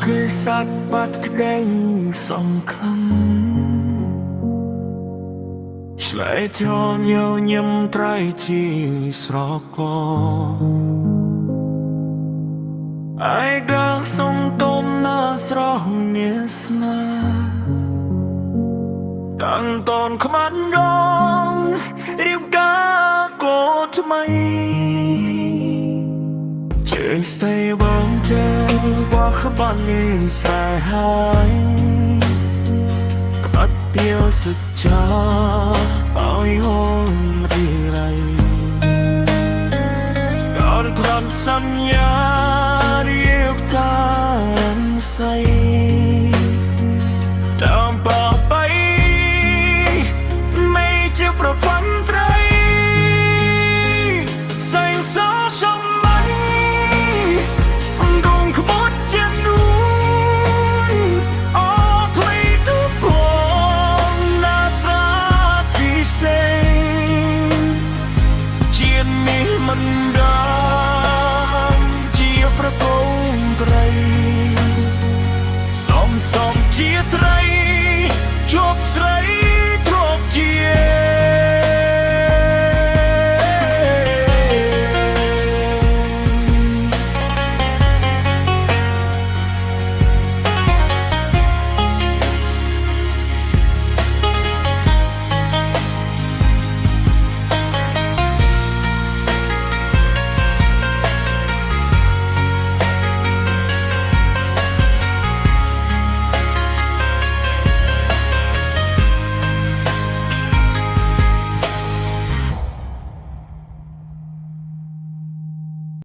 คือสัตว์บัดแดงสำคัญឆ្លើយធម៌ញញឹមត្រៃជាស្រកអាយកាសុំទុំណាស្រស់នាស្នាតាំងតនខ្មាត់រងរៀបការកោថ្មីជើងស្ទៃបងជើងว่าขบันนี้สายหายกัดเปียวสุดจาเอายมรีไรก่อนทำสัญญา